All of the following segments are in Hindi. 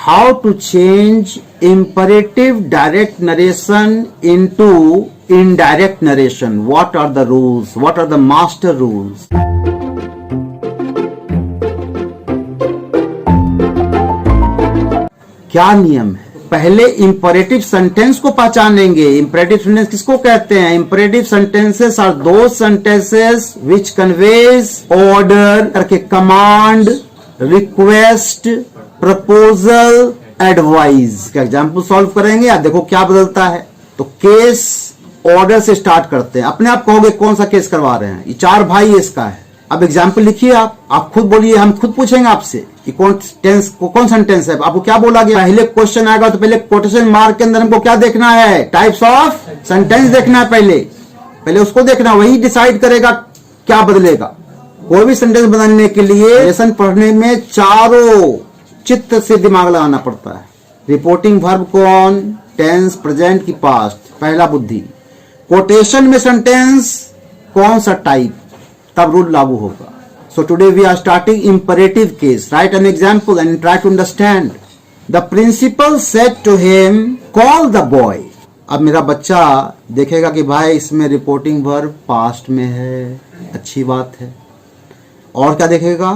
how to change imperative direct narration into indirect narration. What are the rules? What are the master rules? क्या नियम है? पहले इंपरेटिव सेंटेंस को पहचानेंगे। इंपरेटिव सेंटेंस किसको कहते हैं? इंपरेटिव सेंटेंसेस आर दो सेंटेंसेस विच कन्वेज ऑर्डर करके कमांड, रिक्वेस्ट, प्रपोजल, एडवाइस का एग्जाम्पल सॉल्व करेंगे। आप देखो क्या बदलता है। तो केस ऑर्डर से स्टार्ट करते हैं। अपने आप कहोगे कौन सा केस करवा रहे हैं? ये चार भाई इसका है। अब एग्जाम्पल लिखिए। आप खुद बोलिए, हम खुद पूछेंगे आपसे कि कौन सेंटेंस है। आपको क्या बोला गया? पहले क्वेश्चन आएगा तो पहले कोटेशन मार्क के अंदर हमको क्या देखना है? टाइप्स ऑफ सेंटेंस देखना है। पहले उसको देखना, वही डिसाइड करेगा क्या बदलेगा। कोई भी सेंटेंस बदलने के लिए लेसन पढ़ने में चारों चित्त से दिमाग लगाना पड़ता है। रिपोर्टिंग वर्ब कौन? टेंस, प्रेजेंट की पास्ट, पहला बुद्धि। कोटेशन में सेंटेंस कौन सा टाइप, तब रूल लागू होगा। So today we are starting imperative case. Write an example and try to understand. The principal said to him, call the boy. अब मेरा बच्चा देखेगा कि भाई इसमें रिपोर्टिंग वर्ब पास्ट में है, अच्छी बात है। और क्या देखेगा?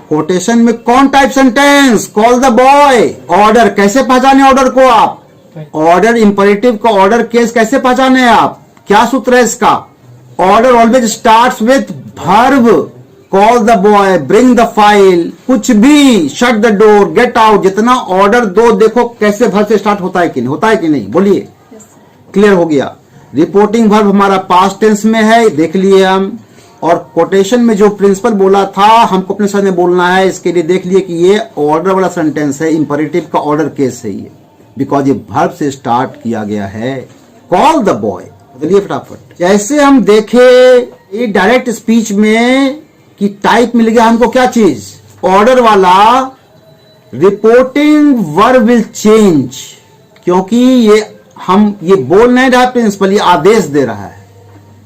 कोटेशन में कौन type sentence? Call the boy. Order कैसे पहचाने ऑर्डर को आप? ऑर्डर इंपरेटिव का ऑर्डर केस कैसे पहचाने आप? क्या सूत्र है इसका? Order always starts with verb. Call the boy, bring the file, कुछ भी, shut the door, get out, जितना ऑर्डर दो देखो कैसे वर्ब से स्टार्ट होता है कि नहीं, होता है कि नहीं, बोलिए। क्लियर हो गया। रिपोर्टिंग वर्ब हमारा पास्ट टेंस में है, देख लिए हम। और कोटेशन में जो प्रिंसिपल बोला था हमको अपने सामने बोलना है, इसके लिए देख लिए कि ये ऑर्डर वाला सेंटेंस है, इंपरेटिव का ऑर्डर केस है ये, बिकॉज ये वर्ब से स्टार्ट किया गया है। कॉल द बॉय, बदलिए फटाफट। जैसे हम देखे ये डायरेक्ट स्पीच में कि टाइप मिल गया हमको क्या चीज? ऑर्डर वाला। रिपोर्टिंग वर्ब विल चेंज, क्योंकि ये बोल नहीं रहा प्रिंसिपल, ये आदेश दे रहा है।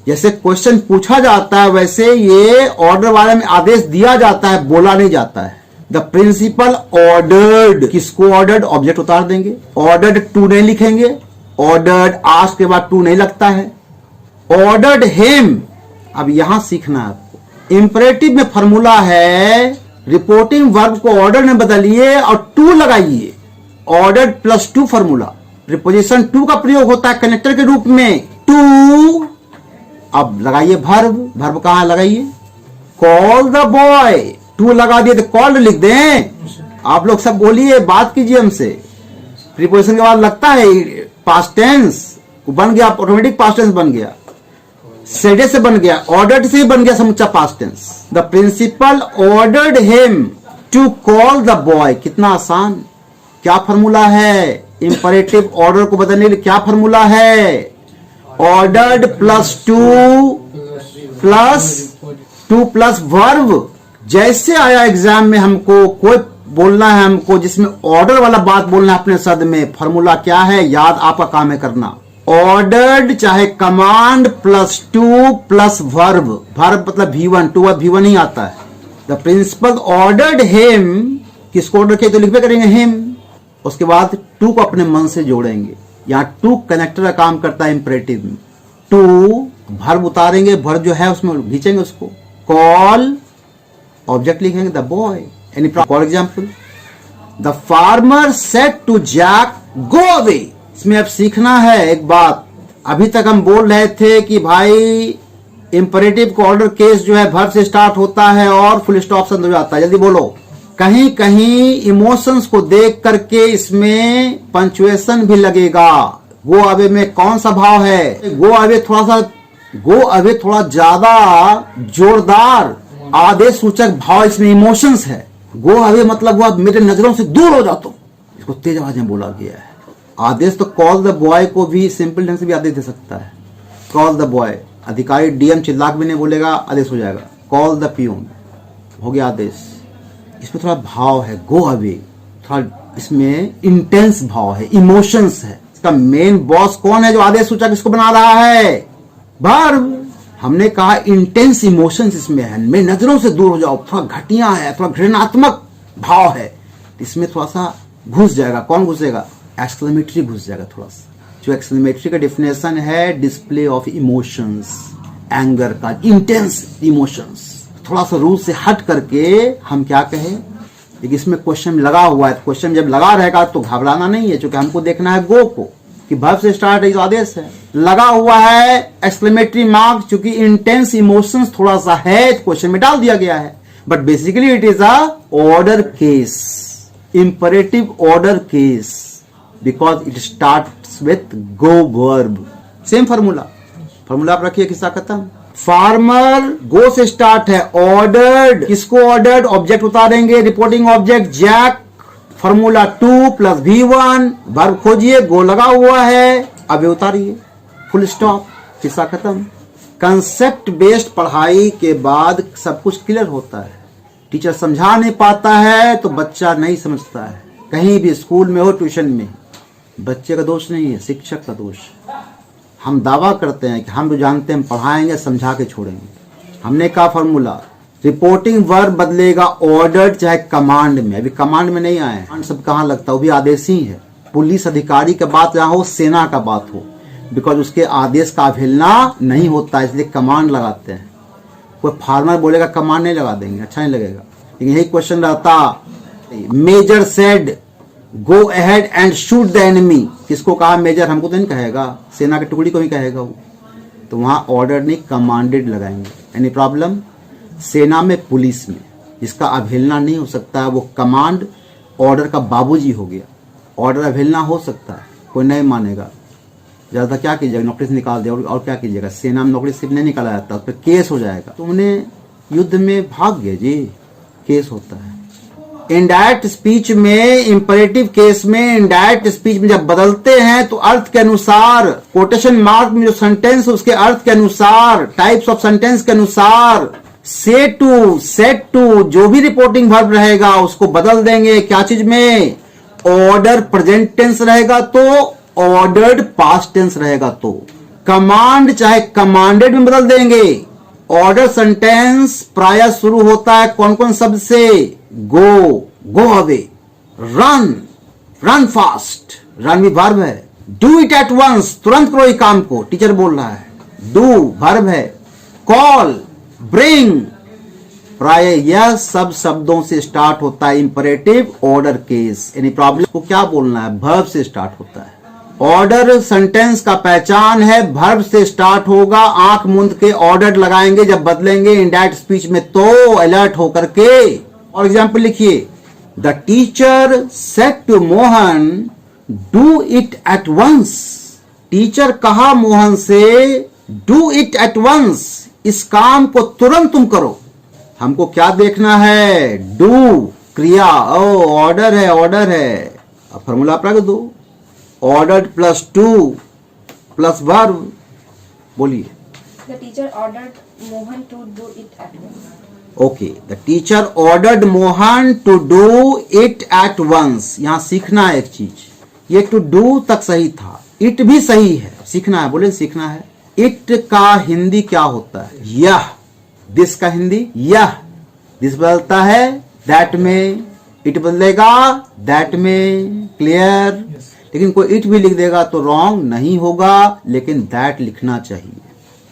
जैसे क्वेश्चन पूछा जाता है वैसे ये ऑर्डर वाले में आदेश दिया जाता है, बोला नहीं जाता है। द प्रिंसिपल ऑर्डर्ड, किसको ऑर्डर्ड? ऑब्जेक्ट उतार देंगे। ऑर्डर्ड टू नहीं लिखेंगे, ऑर्डर्ड आस्क के बाद टू नहीं लगता है। Ordered him. अब यहां सीखना है आपको। इंपरेटिव में फॉर्मूला है, रिपोर्टिंग वर्ब को ऑर्डर में बदलिए और टू लगाइए। Ordered plus to formula. Preposition to का प्रयोग होता है कनेक्टर के रूप में, टू। अब लगाइए वर्ब। वर्ब कहां लगाइए? Call the boy. टू लगा दिए तो कॉल्ड लिख दें। आप लोग सब बोलिए, बात कीजिए हमसे। प्रीपोजिशन के बाद लगता है पास्ट टेंस, बन गया ऑटोमेटिक, पास्ट टेंस बन गया। सेडे से बन गया, ऑर्डर्ड से ही बन गया समूचा past tense. The principal ordered him to call the boy. कितना आसान। क्या फॉर्मूला है? इंपरेटिव ऑर्डर को बदलने के लिए क्या फॉर्मूला है? Ordered plus two plus verb. जैसे आया एग्जाम में हमको कोई बोलना है, हमको जिसमें ऑर्डर वाला बात बोलना है अपने शब्द में, फॉर्मूला क्या है? याद आपका काम है करना। ऑर्डर्ड चाहे command plus two plus verb. Verb मतलब V1, टू V1 ही आता है। द प्रिंसिपल ऑर्डर्ड हिम, किसको ऑर्डर किया तो लिख पे करेंगे हिम। उसके बाद टू को अपने मन से जोड़ेंगे। यहां टू कनेक्टर का काम करता है इंपरेटिव में। टू वर्ब उतारेंगे, वर्ब जो है उसमें खींचेंगे उसको। कॉल, ऑब्जेक्ट लिखेंगे the boy. Any for example, the farmer said to Jack go away. इसमें अब सीखना है एक बात। अभी तक हम बोल रहे थे कि भाई इंपरेटिव का ऑर्डर केस जो है वर्ब से स्टार्ट होता है और फुल स्टॉप से हो जाता है। जल्दी बोलो। कहीं कहीं इमोशंस को देख करके इसमें पंचुएशन भी लगेगा। गो अवे में कौन सा भाव है? गो अवे थोड़ा ज्यादा जोरदार आदेश सूचक भाव इसमें इमोशंस है। गो अवे मतलब हुआ मेरे नजरों से दूर हो जाओ, इसको तेज आवाज में बोला गया है। आदेश तो कॉल द बॉय को भी सिंपल ढंग से भी आदेश दे सकता है। कॉल द बॉय, अधिकारी डीएम चिल्ला भी नहीं बोलेगा, आदेश हो जाएगा। कॉल द पियून, हो गया आदेश। इसमें थोड़ा भाव है, गो अवे, थोड़ा इसमें इंटेंस भाव है, इमोशंस है। इसका मेन बॉस कौन है जो आदेश सूचक इसको बना रहा है? वर्ब। हमने कहा इंटेंस इमोशंस इसमें है, मेरी नजरों से दूर हो जाओ, थोड़ा घटिया है, थोड़ा घृणात्मक भाव है। इसमें थोड़ा सा घुस जाएगा। कौन घुसेगा? एक्सक्लेमेटरी घुस जाएगा थोड़ा सा। जो एक्सक्लेमेटरी का डेफिनेशन है डिस्प्ले ऑफ इमोशंस, एंगर का, इंटेंस इमोशंस। थोड़ा सा रूल से हट करके हम क्या कहें, लेकिन इसमें क्वेश्चन लगा हुआ है। क्वेश्चन जब लगा रहेगा तो घबराना नहीं है, क्योंकि हमको देखना है गो को, कि वर्ब से स्टार्ट है तो आदेश है। लगा हुआ है एक्सक्लेमेटरी मार्क, चूंकि इंटेंस इमोशंस थोड़ा सा है क्वेश्चन में डाल दिया गया है, but basically it is a order case, imperative order case, because it starts with go verb. Same formula आप रखिए, किस्सा खत्म। फार्मर गो से स्टार्ट है, ऑर्डर्ड, किसको ऑर्डर्ड? ऑब्जेक्ट उतारेंगे, reporting object Jack, formula 2 + V1, verb खोजिए, गो लगा हुआ है, अब ये उतारिए, फुल स्टॉप, किस्सा खत्म। कंसेप्ट बेस्ड पढ़ाई के बाद सब कुछ क्लियर होता है। टीचर समझा नहीं पाता है तो बच्चा नहीं समझता है। कहीं भी स्कूल में हो, ट्यूशन में, बच्चे का दोष नहीं है, शिक्षक का दोष। हम दावा करते हैं कि हम जो जानते हैं हम पढ़ाएंगे, समझा के छोड़ेंगे। हमने कहा फॉर्मूला, रिपोर्टिंग वर्ब बदलेगा ऑर्डर्ड चाहे कमांड में। अभी कमांड में नहीं आए, कमांड सब कहाँ लगता है, वो भी आदेश ही है। पुलिस अधिकारी का बात जहाँ हो, सेना का बात हो, बिकॉज उसके आदेश का अवहेलना नहीं होता है, इसलिए कमांड लगाते हैं। कोई फार्मर बोलेगा कमांड नहीं लगा देंगे, अच्छा नहीं लगेगा। लेकिन यही क्वेश्चन रहता, major said go ahead and shoot the enemy, किसको कहा? मेजर, हमको तो नहीं कहेगा, सेना की टुकड़ी को ही कहेगा वो, तो वहां ऑर्डर नहीं कमांडेड लगाएंगे। Any problem? सेना में, पुलिस में इसका अवहेलना नहीं हो सकता है, वो कमांड ऑर्डर का बाबूजी हो गया। ऑर्डर अवहेलना हो सकता है, कोई नहीं मानेगा, ज्यादा क्या कीजिएगा, नौकरी से निकाल दिया, और क्या कीजिएगा। सेना में नौकरी सिर्फ नहीं निकाला जाता, उस पर केस हो जाएगा। तुमने युद्ध में भाग गए जी, केस होता है। इनडायरेक्ट स्पीच में, इंपरेटिव केस में, इनडायरेक्ट स्पीच में जब बदलते हैं तो अर्थ के अनुसार, कोटेशन मार्क में जो सेंटेंस उसके अर्थ के अनुसार, टाइप्स ऑफ सेंटेंस के अनुसार, से टू, सेट टू, जो भी रिपोर्टिंग वर्ब रहेगा उसको बदल देंगे। क्या चीज में? ऑर्डर प्रेजेंट टेंस रहेगा तो, ऑर्डर्ड पास्ट टेंस रहेगा तो। कमांड चाहे कमांडेड में बदल देंगे। ऑर्डर सेंटेंस प्राय शुरू होता है कौन कौन शब्द से? Go, go away, run fast, run भी वर्ब है। डू इट एट वंस, तुरंत करो ये काम को, टीचर बोल रहा है, डू वर्ब है। कॉल, ब्रिंग, प्राय यह सब शब्दों से स्टार्ट होता है इंपरेटिव ऑर्डर केस। यानी प्रॉब्लम को क्या बोलना है? वर्ब से स्टार्ट होता है। ऑर्डर सेंटेंस का पहचान है, वर्ब से स्टार्ट होगा, आंख मूंद के ऑर्डर लगाएंगे जब बदलेंगे इनडायरेक्ट स्पीच में तो अलर्ट होकर के। और एग्जाम्पल लिखिए, the teacher said to Mohan do it at once. Teacher कहा मोहन से, डू इट एट वंस, इस काम को तुरंत तुम करो। हमको क्या देखना है? डू क्रिया, ओ ऑर्डर है, ऑर्डर है। अब फॉर्मूला आप रख दो, ordered plus two plus verb, बोलिए। The teacher ordered Mohan to do it at once. Okay, the teacher ordered Mohan to do it at once. यहां सीखना है एक चीज, ये टू डू तक सही था, इट भी सही है, सीखना है, बोले सीखना है। इट का हिंदी क्या होता है? यह। दिस का हिंदी यह। दिस बदलता है दैट में, इट बदलेगा दैट में, क्लियर। लेकिन कोई इट भी लिख देगा तो रॉन्ग नहीं होगा, लेकिन दैट लिखना चाहिए।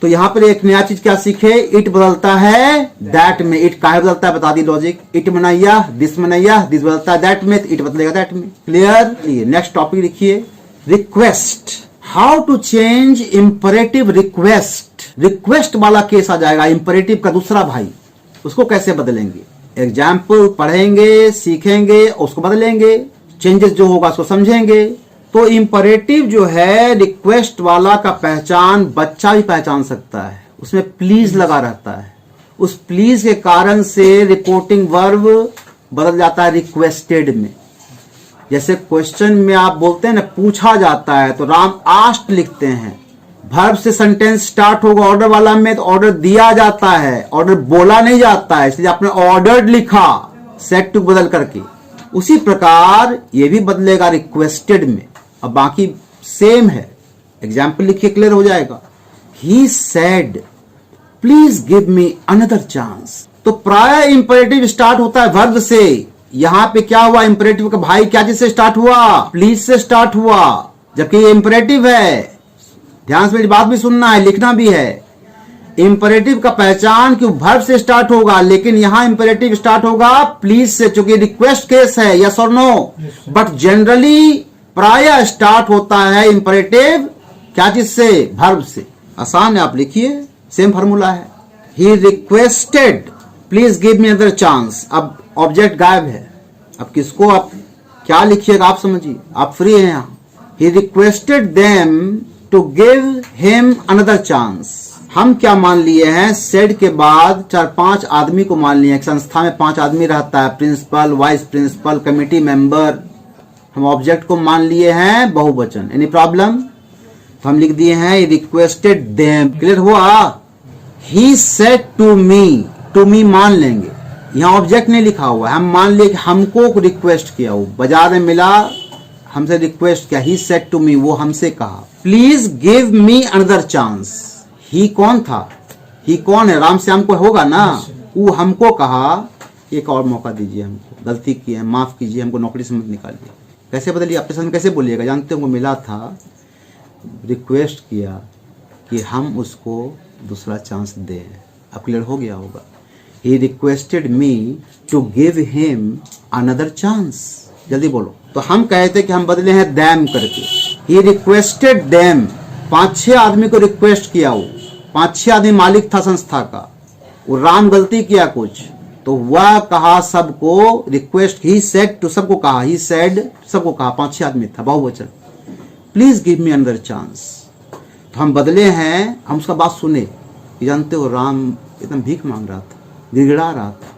तो यहां पर एक नया चीज क्या सीखे? इट बदलता है दैट में। इट काहे बदलता है? बता दी लॉजिक। इट मना यह, दिस मना यह, दिस बदलता है दैट में, इट बदलेगा दैट में, क्लियर। नेक्स्ट टॉपिक लिखिए, request. How to change imperative request. Request वाला केस आ जाएगा, इंपरेटिव का दूसरा भाई, उसको कैसे बदलेंगे? एग्जाम्पल पढ़ेंगे, सीखेंगे, उसको बदलेंगे, चेंजेस जो होगा उसको समझेंगे। तो इंपरेटिव जो है रिक्वेस्ट वाला का पहचान बच्चा भी पहचान सकता है, उसमें प्लीज लगा रहता है। उस प्लीज के कारण से रिपोर्टिंग वर्ब बदल जाता है रिक्वेस्टेड में। जैसे क्वेश्चन में आप बोलते हैं ना, पूछा जाता है तो राम आस्ट लिखते हैं, वर्ब से सेंटेंस स्टार्ट होगा ऑर्डर वाला में, तो ऑर्डर दिया जाता है, ऑर्डर बोला नहीं जाता है, इसलिए आपने ऑर्डर्ड लिखा सेट टू बदल करके। उसी प्रकार ये भी बदलेगा रिक्वेस्टेड में। अब बाकी सेम है, एग्जाम्पल लिखिए, क्लियर हो जाएगा। He said please give me another chance. तो प्राय इंपरेटिव स्टार्ट होता है वर्ब से, यहाँ पे क्या हुआ, इंपरेटिव का भाई क्या चीज से स्टार्ट हुआ, प्लीज से स्टार्ट हुआ, जबकि ये इंपरेटिव है। ध्यान से मेरी बात भी सुनना है, लिखना भी है। इंपरेटिव का पहचान कि वर्ब से स्टार्ट होगा, लेकिन यहां इंपरेटिव स्टार्ट होगा प्लीज से, चूंकि रिक्वेस्ट केस है, यस और नो। बट जनरली प्राय स्टार्ट होता है इंपरेटिव क्या चीज से, वर्ब से। आसान है, आप लिखिए, सेम फार्मूला है। He requested please give me other chance. अब ऑब्जेक्ट गायब है, अब किसको आप क्या लिखिएगा आप समझिए, आप फ्री हैं यहां। He requested them to give him another chance. हम क्या मान लिए हैं, सेड के बाद 4-5 आदमी को मान लिए। एक संस्था में 5 आदमी रहता है, principal, vice principal, committee member. हम ऑब्जेक्ट को मान लिए हैं बहुवचन। Any problem? तो हम लिख दिए हैं रिक्वेस्टेड देम। क्लियर हुआ? ही सेड टू मी मान लेंगे, यहाँ ऑब्जेक्ट नहीं लिखा हुआ है, हम मान लिए कि हमको रिक्वेस्ट किया, वो बाजार में मिला, हमसे रिक्वेस्ट किया। ही सेड टू मी, वो हमसे कहा please give me another chance. He कौन था, ही कौन है, राम श्याम को होगा ना। वो हमको कहा एक और मौका दीजिए, हमको गलती की है, माफ कीजिए, हमको नौकरी से मत निकालिए। कैसे बदलिए, अपने सामने कैसे बोलिएगा, जानते हो, मिला था, रिक्वेस्ट किया कि हम उसको दूसरा चांस दें। अब क्लियर हो गया होगा। He requested me to give him another chance। जल्दी बोलो। तो हम कहते कि हम बदले हैं them करके। He requested them, 5-6 आदमी को रिक्वेस्ट किया, वो 5-6 आदमी मालिक था संस्था का। वो राम गलती किया कुछ, तो वह कहा सबको, रिक्वेस्ट ही सेड टू, सबको कहा, ही सेड सबको कहा, 5-6 आदमी था, बहुवचन। Please give me another chance. तो हम बदले हैं, हम उसका बात सुने। जानते हो, राम एकदम भीख मांग रहा था, गिड़गिड़ा रहा था।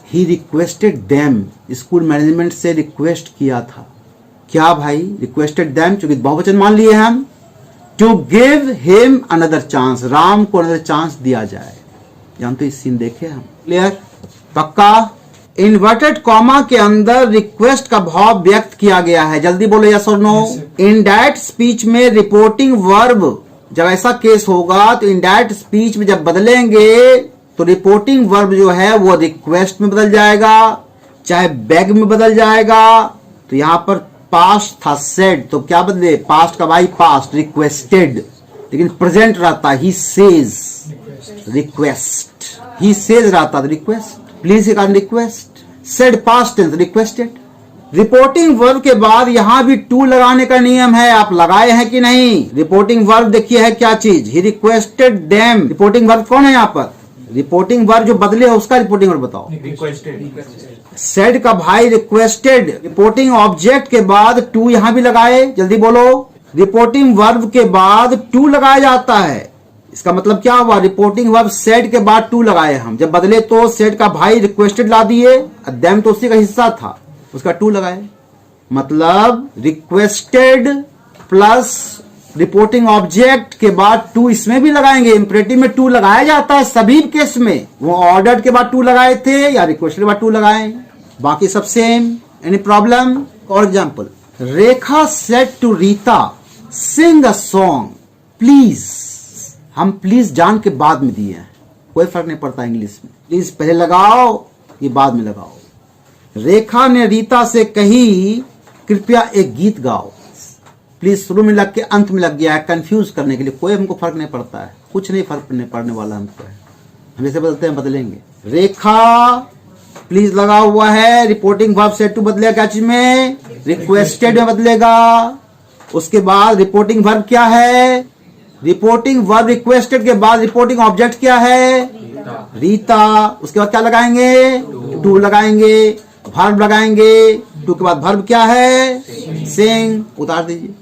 ही रिक्वेस्टेड देम, स्कूल मैनेजमेंट से रिक्वेस्ट किया था। क्या भाई, रिक्वेस्टेड देम, चूंकि बहुवचन मान लिए हम, to give him another chance, Ram को अनदर चांस दिया जाए। जानते इस सीन देखे हम, क्लियर, पक्का। इन्वर्टेड कॉमा के अंदर रिक्वेस्ट का भाव व्यक्त किया गया है। जल्दी बोलो यस और नो। इनडायरेक्ट स्पीच में रिपोर्टिंग वर्ब, जब ऐसा केस होगा तो इनडायरेक्ट स्पीच में जब बदलेंगे तो रिपोर्टिंग वर्ब जो है वो रिक्वेस्ट में बदल जाएगा, चाहे बैग में बदल जाएगा। तो यहां पर पास्ट था सेड, तो क्या बदले, पास्ट का भाई पास्ट, रिक्वेस्टेड, लेकिन प्रेजेंट रहता he says, request, he says रहता रिक्वेस्ट, प्लीज के कारण request, said past tense, requested. Reporting verb के बाद यहां भी टू लगाने का नियम है, आप लगाए हैं कि नहीं। रिपोर्टिंग वर्ब देखिए है क्या चीज, ही रिक्वेस्टेड देम। रिपोर्टिंग वर्ब कौन है यहाँ पर, रिपोर्टिंग वर्ब जो बदले है उसका रिपोर्टिंग वर्ब बताओ। सेड का भाई रिक्वेस्टेड। रिपोर्टिंग ऑब्जेक्ट के बाद टू यहां भी लगाए, जल्दी बोलो। रिपोर्टिंग वर्ब के बाद टू लगाया जाता है, इसका मतलब क्या हुआ, रिपोर्टिंग वर्ब सेड के बाद टू लगाए हम, जब बदले तो सेड का भाई रिक्वेस्टेड ला दिए, देम तो उसी का हिस्सा था, उसका टू लगाए। मतलब रिक्वेस्टेड प्लस रिपोर्टिंग ऑब्जेक्ट के बाद टू इसमें भी लगाएंगे। इंपरेटिव में टू लगाया जाता है सभी केस में, वो ऑर्डर्ड के बाद टू लगाए थे या रिक्वेस्टेड के बाद टू लगाए, बाकी सब same. Any problem? For example, Rekha said to Rita sing a song please. हम प्लीज जान के बाद में दिए हैं, कोई फर्क नहीं पड़ता इंग्लिश में, प्लीज पहले लगाओ, ये बाद में लगाओ। रेखा ने रीता से कही कृपया एक गीत गाओ, प्लीज शुरू में लग के अंत में लग गया है कंफ्यूज करने के लिए, कोई हमको फर्क नहीं पड़ता है, कुछ नहीं फर्क पड़ने वाला हमको है, हम जैसे बदलते हैं बदलेंगे। रेखा प्लीज लगा हुआ है, रिपोर्टिंग वर्ब सेड टू बदलेगा क्या चीज में, रिक्वेस्टेड में बदलेगा। उसके बाद रिपोर्टिंग वर्ब क्या है, रिपोर्टिंग वर्ब रिक्वेस्टेड के बाद रिपोर्टिंग ऑब्जेक्ट क्या है, रीता। उसके बाद क्या लगाएंगे, टू लगाएंगे, वर्ब लगाएंगे, टू के बाद वर्ब क्या है, सिंग, उतार दीजिए।